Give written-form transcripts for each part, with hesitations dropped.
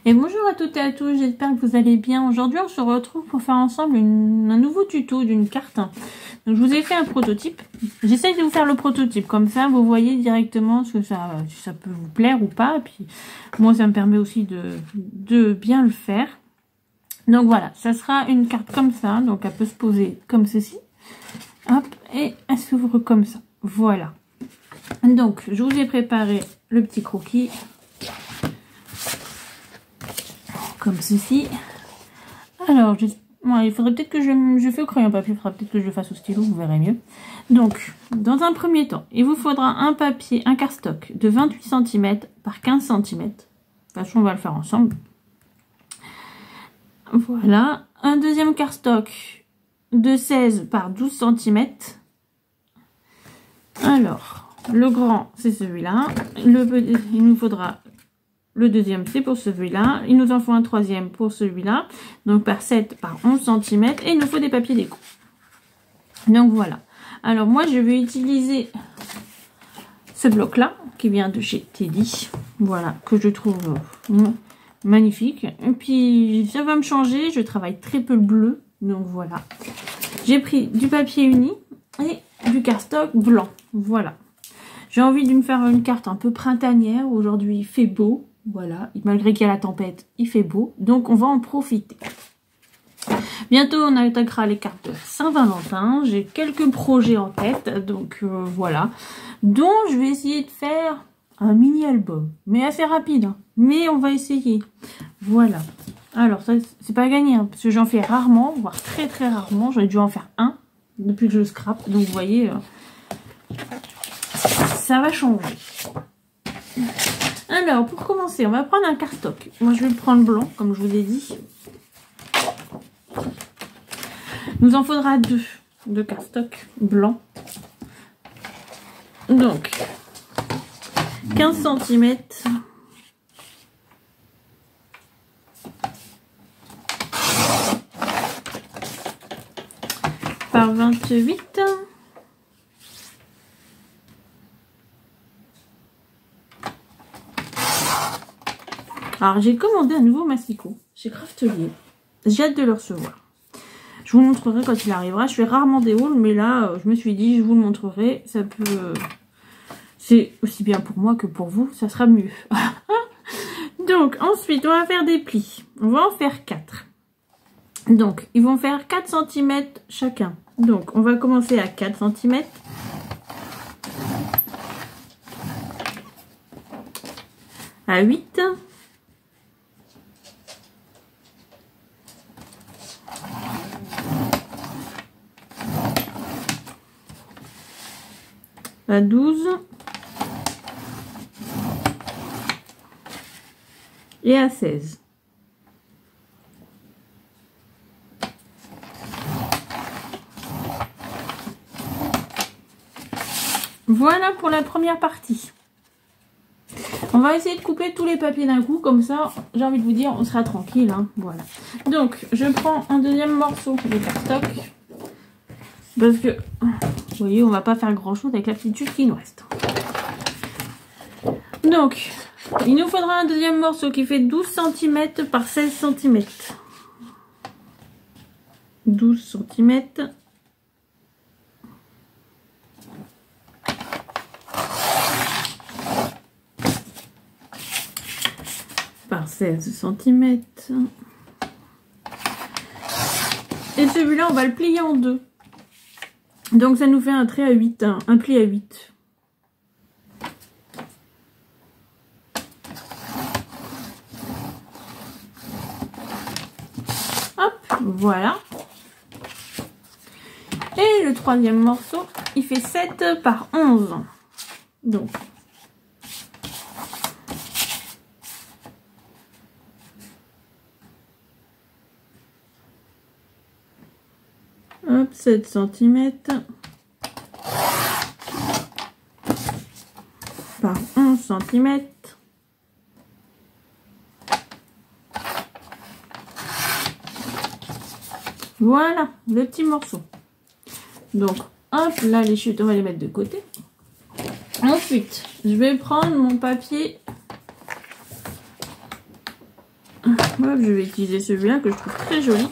Et bonjour à toutes et à tous, j'espère que vous allez bien. Aujourd'hui, on se retrouve pour faire ensemble un nouveau tuto d'une carte. Donc, je vous ai fait un prototype. J'essaye de vous faire le prototype, comme ça, vous voyez directement si ça peut vous plaire ou pas. Et puis, moi, ça me permet aussi de bien le faire. Donc, voilà, ça sera une carte comme ça. Donc, elle peut se poser comme ceci. Hop, et elle s'ouvre comme ça. Voilà. Donc, je vous ai préparé le petit croquis. Comme ceci. Alors, il faudrait peut-être que je fais au crayon papier, il faudra peut-être que je le fasse au stylo, vous verrez mieux. Donc, dans un premier temps, il vous faudra un papier, un cardstock de 28 cm par 15 cm. De toute façon, on va le faire ensemble. Voilà. Un deuxième cardstock de 16 par 12 cm. Alors, le grand, c'est celui-là. Il nous faudra... Le deuxième, c'est pour celui-là. Il nous en faut un troisième pour celui-là. Donc, par 7 par 11 cm. Et il nous faut des papiers déco. Donc, voilà. Alors, moi, je vais utiliser ce bloc-là, qui vient de chez Teddy. Voilà, que je trouve magnifique. Et puis, ça va me changer. Je travaille très peu le bleu. Donc, voilà. J'ai pris du papier uni et du cardstock blanc. Voilà. J'ai envie de me faire une carte un peu printanière. Aujourd'hui, il fait beau. Voilà, malgré qu'il y a la tempête, il fait beau. Donc, on va en profiter. Bientôt, on attaquera les cartes de Saint-Valentin. J'ai quelques projets en tête. Donc, voilà. Donc, je vais essayer de faire un mini-album. Mais assez rapide. Hein. Mais on va essayer. Voilà. Alors, ça, c'est pas gagné. Hein, parce que j'en fais rarement, voire très très rarement. J'aurais dû en faire un depuis que je scrape. Donc, vous voyez, ça va changer. Alors, pour commencer, on va prendre un cardstock. Moi, je vais prendre blanc, comme je vous ai dit. Nous en faudra deux de cardstock blanc. Donc, 15 cm par 28. Alors, j'ai commandé un nouveau masticot chez Craftelier. J'ai hâte de le recevoir. Je vous le montrerai quand il arrivera. Je fais rarement des hauls, mais là, je me suis dit, je vous le montrerai. Ça peut... C'est aussi bien pour moi que pour vous. Ça sera mieux. Donc, ensuite, on va faire des plis. On va en faire 4. Donc, ils vont faire 4 cm chacun. Donc, on va commencer à 4 cm. À 8. À 12 et à 16. Voilà pour la première partie. On va essayer de couper tous les papiers d'un coup, comme ça, j'ai envie de vous dire, on sera tranquille. Hein, voilà. Donc, je prends un deuxième morceau de cardstock. Parce que, vous voyez, on va pas faire grand chose avec la petite chute qui nous reste. Donc, il nous faudra un deuxième morceau qui fait 12 cm par 16 cm. 12 cm. Par 16 cm. Et celui-là, on va le plier en deux. Donc, ça nous fait un trait à 8, un pli à 8. Hop, voilà. Et le troisième morceau, il fait 7 par 11. Donc, hop, 7 cm par 11 cm. Voilà, le petit morceau. Donc, hop, là, les chutes, on va les mettre de côté. Ensuite, je vais prendre mon papier Hop, je vais utiliser celui-là que je trouve très joli.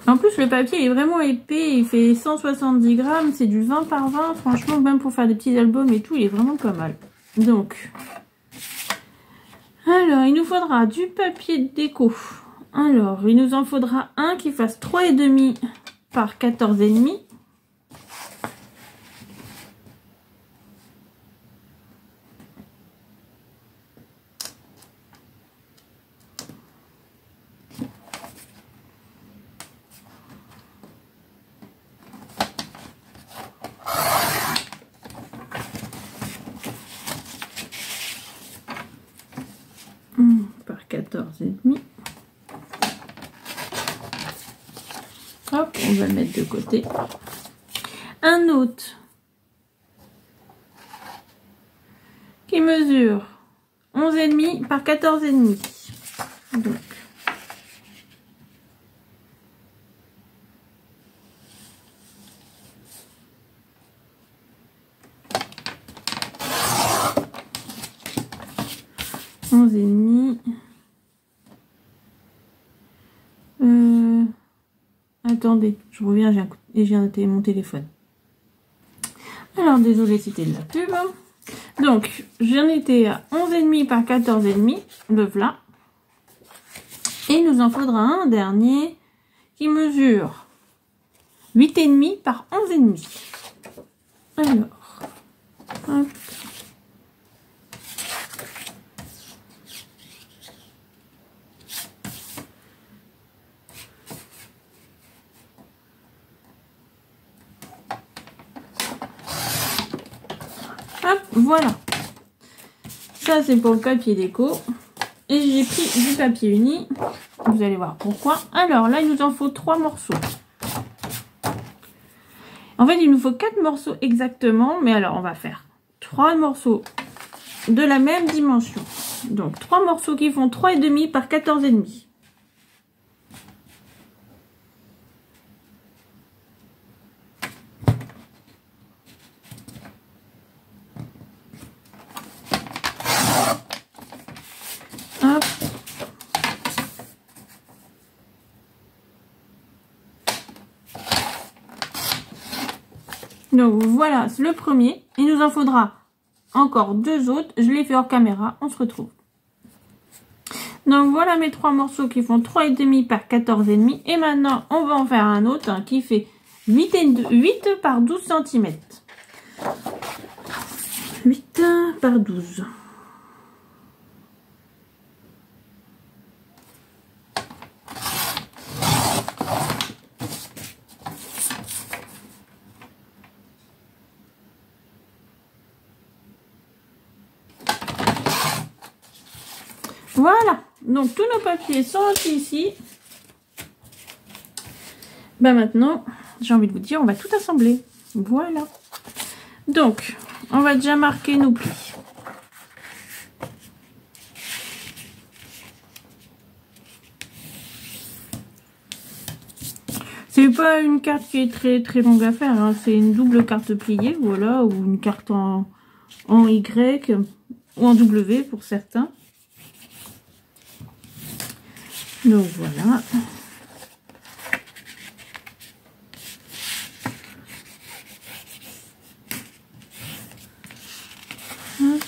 En plus, le papier est vraiment épais, il fait 170 grammes, c'est du 20 par 20. Franchement, même pour faire des petits albums et tout, il est vraiment pas mal. Donc, alors, il nous faudra du papier de déco. Alors, il nous en faudra un qui fasse 3,5 par 14,5. Par 14,5. Hop, on va le mettre de côté. Un autre qui mesure 11,5 par 14,5. Donc, attendez, je reviens, j'ai noté mon téléphone. Alors, désolé, c'était de la pub. Donc, j'en étais à 11,5 par 14,5, le voilà. Et il nous en faudra un dernier qui mesure 8,5 par 11,5. Alors, hop. Hop, voilà. Ça, c'est pour le papier déco. Et j'ai pris du papier uni. Vous allez voir pourquoi. Alors, là, il nous en faut 3 morceaux. En fait, il nous faut 4 morceaux exactement. Mais alors, on va faire 3 morceaux de la même dimension. Donc, 3 morceaux qui font 3,5 par 14,5. Donc voilà, c'est le premier. Il nous en faudra encore 2 autres. Je les fais hors caméra. On se retrouve. Donc voilà mes 3 morceaux qui font 3,5 par 14,5. Et maintenant, on va en faire un autre hein, qui fait 8 par 12 cm. 8 par 12. Voilà, donc tous nos papiers sont ici. Ben maintenant, j'ai envie de vous dire, on va tout assembler. Voilà. Donc, on va déjà marquer nos plis. C'est pas une carte qui est très longue à faire, hein. C'est une double carte pliée, voilà, ou une carte en Y ou en W pour certains. Donc voilà. Hop.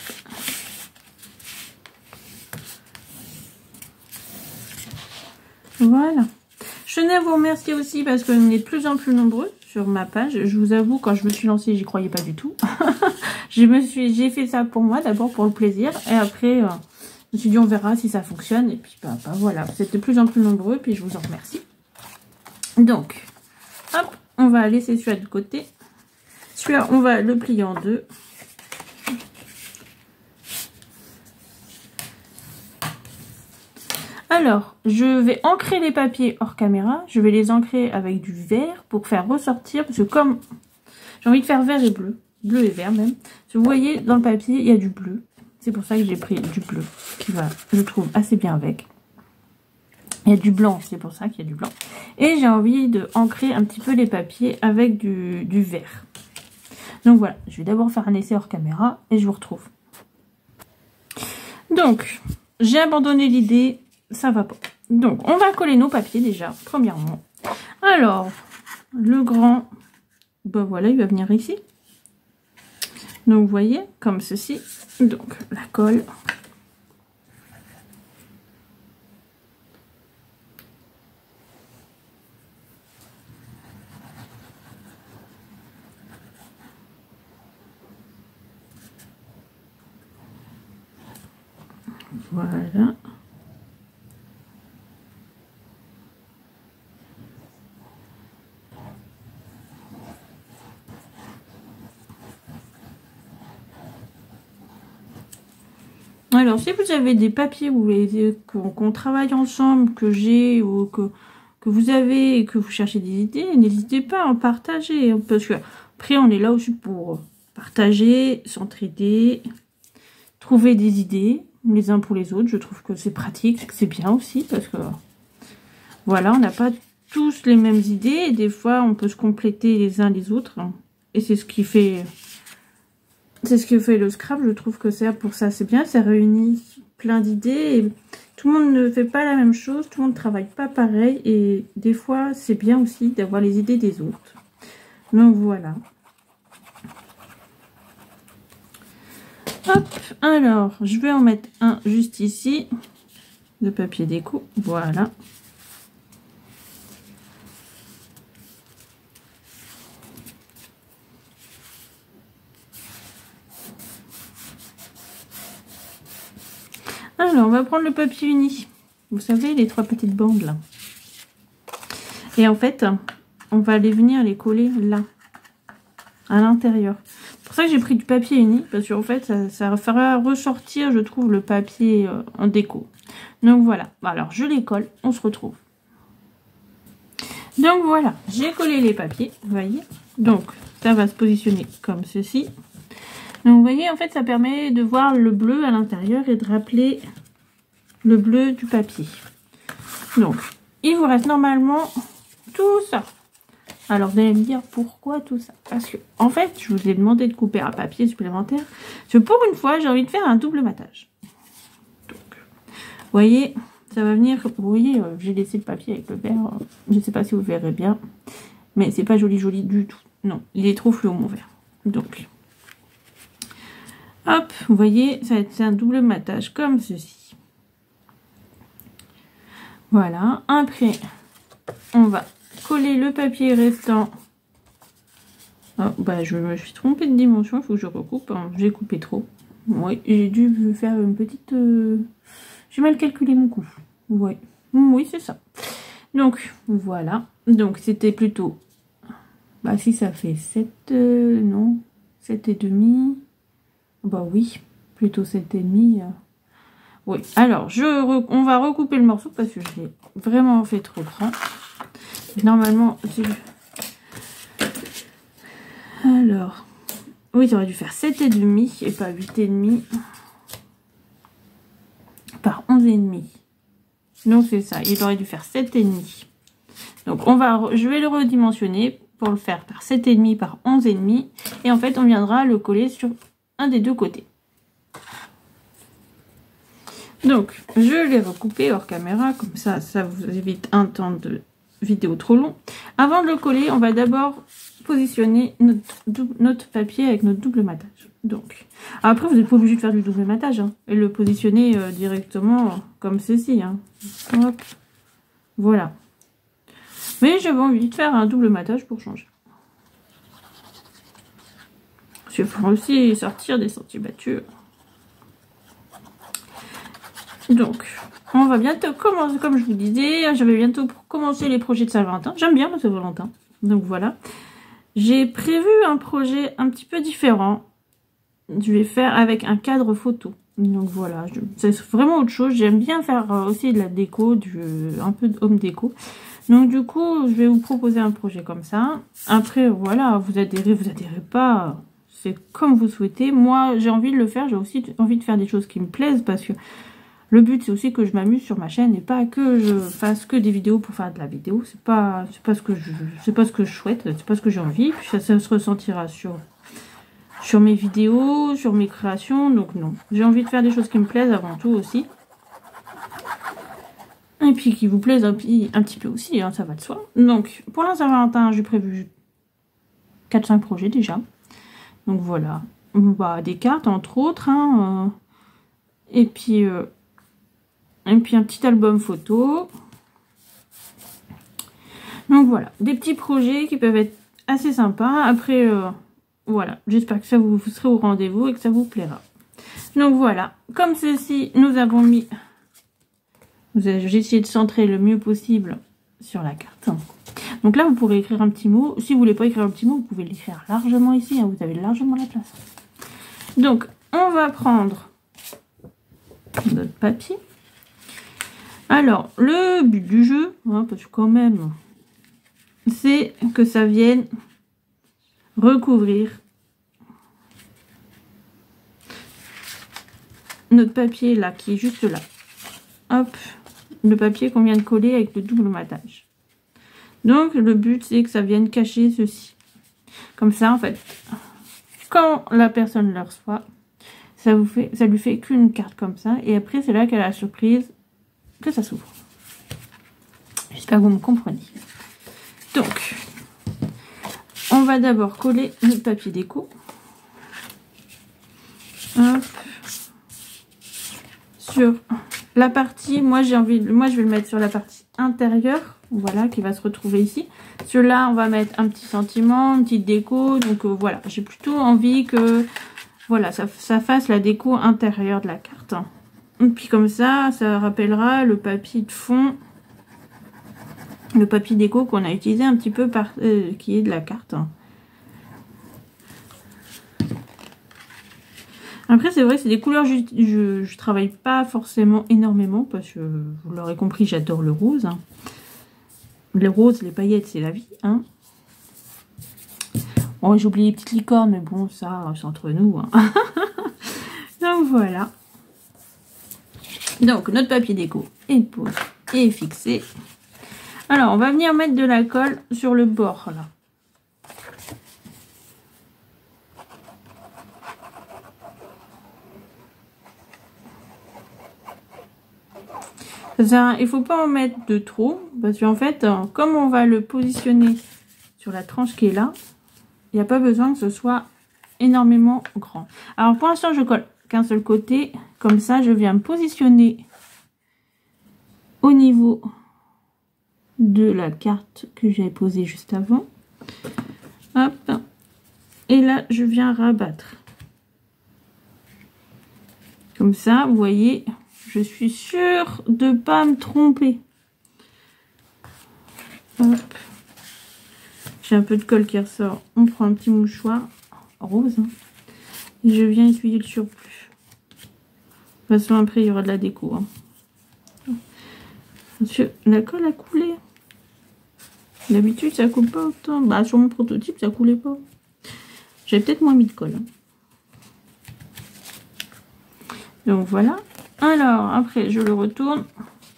Voilà. Je tenais à vous remercier aussi parce que vous êtes de plus en plus nombreux sur ma page. Je vous avoue, quand je me suis lancée, j'y croyais pas du tout. J'ai fait ça pour moi, d'abord pour le plaisir, et après, je me suis dit on verra si ça fonctionne. Et puis bah voilà, vous êtes de plus en plus nombreux, puis je vous en remercie. Donc, hop, on va laisser celui-là de côté. Celui-là, on va le plier en deux. Alors, je vais ancrer les papiers hors caméra. Je vais les ancrer avec du vert pour faire ressortir. Parce que comme j'ai envie de faire vert et bleu. Bleu et vert même. Vous voyez, dans le papier, il y a du bleu. C'est pour ça que j'ai pris du bleu. Qui va, je trouve, assez bien avec. Il y a du blanc, c'est pour ça qu'il y a du blanc. Et j'ai envie de ancrer un petit peu les papiers avec du vert. Donc voilà, je vais d'abord faire un essai hors caméra et je vous retrouve. Donc, j'ai abandonné l'idée, ça va pas. Donc, on va coller nos papiers déjà, premièrement. Alors, le grand, ben voilà, il va venir ici. Donc, vous voyez, comme ceci. Donc, la colle. Voilà. Alors, si vous avez des papiers qu'on travaille ensemble, que j'ai ou que vous avez et que vous cherchez des idées, n'hésitez pas à en partager. Parce que après, on est là aussi pour partager, s'entraider, trouver des idées les uns pour les autres. Je trouve que c'est pratique, c'est bien aussi parce que voilà, on n'a pas tous les mêmes idées et des fois, on peut se compléter les uns les autres. Et c'est ce qui fait... C'est ce que fait le Scrabble, je trouve que c'est pour ça, c'est bien, ça réunit plein d'idées et tout le monde ne fait pas la même chose, tout le monde ne travaille pas pareil et des fois c'est bien aussi d'avoir les idées des autres. Donc voilà. Hop, alors je vais en mettre un juste ici, de papier déco, voilà. Alors, on va prendre le papier uni. Vous savez, les 3 petites bandes là. Et en fait, on va venir les coller là, à l'intérieur. C'est pour ça que j'ai pris du papier uni, parce qu'en fait, ça fera ressortir, je trouve, le papier en déco. Donc voilà. Alors, je les colle, on se retrouve. Donc voilà, j'ai collé les papiers, vous voyez. Donc, ça va se positionner comme ceci. Donc vous voyez, en fait, ça permet de voir le bleu à l'intérieur et de rappeler le bleu du papier. Donc, il vous reste normalement tout ça. Alors, vous allez me dire pourquoi tout ça? Parce que, en fait, je vous ai demandé de couper un papier supplémentaire. Parce que pour une fois, j'ai envie de faire un double matage. Donc, vous voyez, ça va venir... Vous voyez, j'ai laissé le papier avec le vert. Je ne sais pas si vous verrez bien. Mais c'est pas joli du tout. Non, il est trop fluo, mon vert. Donc... Hop, vous voyez, ça va être un double matage comme ceci. Voilà, après, on va coller le papier restant. Oh, bah, je me suis trompée de dimension, il faut que je recoupe. Hein. J'ai coupé trop. Oui, j'ai dû faire une petite... J'ai mal calculé mon coup. Ouais. Oui, c'est ça. Donc, voilà. Donc, c'était plutôt... Bah, si ça fait 7... non, 7,5... Bah oui, plutôt 7,5. Oui, alors, on va recouper le morceau parce que je l'ai vraiment fait trop grand. Normalement, alors, oui, j'aurais dû faire 7,5 et pas 8,5 par 11,5. Donc, c'est ça, il aurait dû faire 7,5. Donc, je vais le redimensionner pour le faire par 7,5 par 11,5. Et en fait, on viendra le coller sur un des deux côtés. Donc, je l'ai recoupé hors caméra, comme ça, ça vous évite un temps de vidéo trop long. Avant de le coller, on va d'abord positionner notre papier avec notre double matage. Donc, après, vous n'êtes pas obligé de faire du double matage, hein, et le positionner directement comme ceci. Hein. Hop. Voilà. Mais j'avais envie de faire un double matage pour changer. Il faut aussi sortir des sentiers battus. Donc, on va bientôt commencer, comme je vous disais, j'avais bientôt pour commencer les projets de Saint-Valentin. J'aime bien le Saint-Valentin. Donc voilà. J'ai prévu un projet un petit peu différent. Je vais faire avec un cadre photo. Donc voilà, c'est vraiment autre chose. J'aime bien faire aussi de la déco, un peu de home déco. Donc du coup, je vais vous proposer un projet comme ça. Après, voilà, vous adhérez pas. C'est comme vous souhaitez. Moi, j'ai envie de le faire. J'ai aussi envie de faire des choses qui me plaisent parce que le but, c'est aussi que je m'amuse sur ma chaîne et pas que je fasse que des vidéos pour faire de la vidéo. C'est pas ce que je souhaite, c'est pas ce que j'ai envie. Puis ça se ressentira sur sur mes vidéos, sur mes créations. Donc non, j'ai envie de faire des choses qui me plaisent avant tout aussi. Et puis qui vous plaisent un petit peu aussi, hein, ça va de soi. Donc pour la Saint-Valentin, j'ai prévu 4-5 projets déjà. Donc voilà, bah, des cartes entre autres. Hein, et puis un petit album photo. Donc voilà, des petits projets qui peuvent être assez sympas. Après, voilà, j'espère que ça vous serez au rendez-vous et que ça vous plaira. Donc voilà, comme ceci, nous avons mis... J'ai essayé de centrer le mieux possible sur la carte. Donc là, vous pourrez écrire un petit mot. Si vous voulez pas écrire un petit mot, vous pouvez l'écrire largement ici. Hein, vous avez largement la place. Donc, on va prendre notre papier. Alors, le but du jeu, hein, parce que quand même, c'est que ça vienne recouvrir notre papier là, qui est juste là. Hop, le papier qu'on vient de coller avec le double matage. Donc, le but, c'est que ça vienne cacher ceci. Comme ça, en fait, quand la personne le reçoit, ça lui fait qu'une carte comme ça. Et après, c'est là qu'elle a la surprise que ça s'ouvre. J'espère que vous me comprenez. Donc, on va d'abord coller notre papier déco. Hop. Sur la partie, moi je vais le mettre sur la partie intérieure, voilà, qui va se retrouver ici. Sur là, on va mettre un petit sentiment, une petite déco. Donc voilà, j'ai plutôt envie que voilà, ça fasse la déco intérieure de la carte. Et puis comme ça rappellera le papier de fond. Le papier déco qu'on a utilisé un petit peu qui est de la carte. Après, c'est vrai que c'est des couleurs, je travaille pas forcément énormément parce que, vous l'aurez compris, j'adore le rose. Le rose, les paillettes, c'est la vie. Hein. Bon, j'ai oublié les petites licornes, mais bon, ça, c'est entre nous. Hein. Donc, voilà. Donc, notre papier déco est posé et fixé. Alors, on va venir mettre de la colle sur le bord, là. Ça, il faut pas en mettre de trop, parce qu'en fait, comme on va le positionner sur la tranche qui est là, il n'y a pas besoin que ce soit énormément grand. Alors, pour l'instant, je colle qu'un seul côté. Comme ça, je viens me positionner au niveau de la carte que j'avais posée juste avant. Hop. Et là, je viens rabattre. Comme ça, vous voyez, je suis sûre de ne pas me tromper. Hop. J'ai un peu de colle qui ressort. On prend un petit mouchoir rose. Hein, et je viens essuyer le surplus. De toute façon, après, il y aura de la déco. Hein. Monsieur, la colle a coulé. D'habitude, ça coule pas autant. Bah, sur mon prototype, ça coulait pas. J'avais peut-être moins mis de colle. Donc, voilà. Alors, après, je le retourne.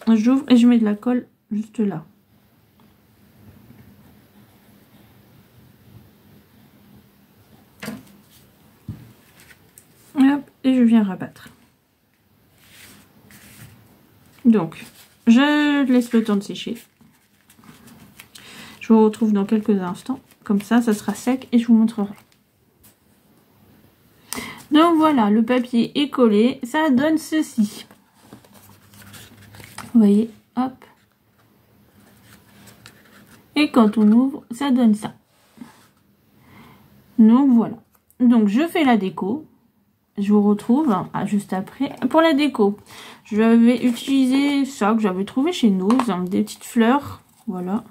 J'ouvre et je mets de la colle juste là. Hop, et je viens rabattre. Donc, je laisse le temps de sécher. Je vous retrouve dans quelques instants. Comme ça, ça sera sec et je vous montrerai. Donc voilà, le papier est collé. Ça donne ceci. Vous voyez, hop. Et quand on ouvre, ça donne ça. Donc voilà. Donc je fais la déco. Je vous retrouve juste après. Pour la déco, je vais utiliser ça que j'avais trouvé chez Nose. Des petites fleurs. Voilà.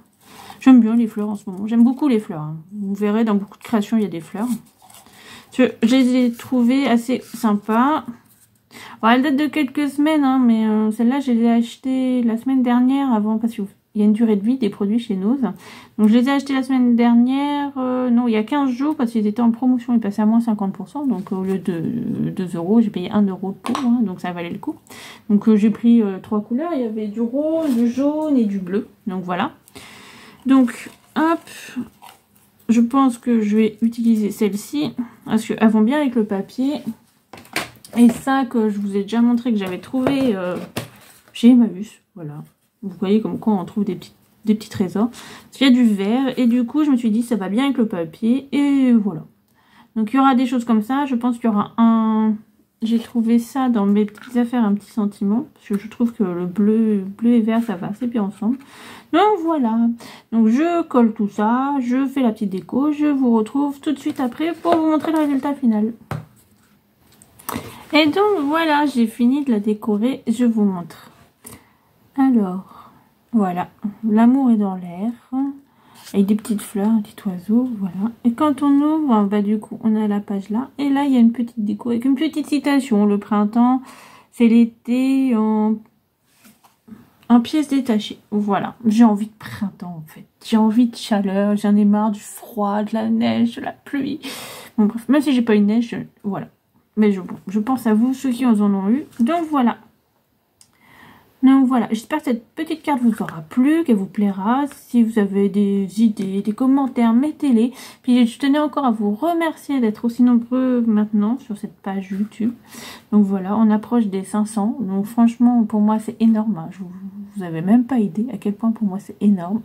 J'aime bien les fleurs en ce moment. J'aime beaucoup les fleurs. Hein. Vous verrez, dans beaucoup de créations, il y a des fleurs. Je les ai trouvées assez sympas. Alors, elles datent de quelques semaines, hein, mais celle-là, je les ai achetées la semaine dernière avant, parce qu'il y a une durée de vie des produits chez Nose. Donc, je les ai achetées la semaine dernière, non, il y a 15 jours, parce qu'ils étaient en promotion, ils passaient à moins 50%. Donc, au lieu de 2 €, j'ai payé 1 € de pot, hein, donc ça valait le coup. Donc, j'ai pris 3 couleurs. Il y avait du rose, du jaune et du bleu. Donc, voilà. Donc, hop, je pense que je vais utiliser celle-ci parce qu'elles vont bien avec le papier. Et ça que je vous ai déjà montré que j'avais trouvé chez Emmaüs. Voilà. Vous voyez comme quoi on trouve des petits trésors. Il y a du vert et du coup je me suis dit ça va bien avec le papier et voilà. Donc il y aura des choses comme ça. Je pense qu'il y aura un... J'ai trouvé ça dans mes petites affaires, un petit sentiment. Parce que je trouve que le bleu et vert ça va assez bien ensemble. Donc voilà. Donc je colle tout ça. Je fais la petite déco. Je vous retrouve tout de suite après pour vous montrer le résultat final. Et donc voilà, j'ai fini de la décorer. Je vous montre. Alors, voilà. L'amour est dans l'air. Avec des petites fleurs, un petit oiseau, voilà. Et quand on ouvre, bah du coup, on a la page là. Et là, il y a une petite déco avec une petite citation. Le printemps, c'est l'été en pièces détachées. Voilà. J'ai envie de printemps, en fait. J'ai envie de chaleur. J'en ai marre du froid, de la neige, de la pluie. Bon, bref, même si j'ai pas eu de neige, voilà. Mais je pense à vous, ceux qui en ont eu. Donc, voilà. Donc voilà, j'espère que cette petite carte vous aura plu, qu'elle vous plaira. Si vous avez des idées, des commentaires, mettez-les. Puis je tenais encore à vous remercier d'être aussi nombreux maintenant sur cette page YouTube. Donc voilà, on approche des 500. Donc franchement, pour moi, c'est énorme. Hein. Vous avez même pas idée à quel point pour moi c'est énorme.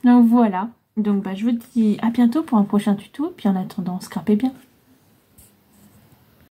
Donc voilà. Donc bah, je vous dis à bientôt pour un prochain tuto. Puis en attendant, scrapez bien.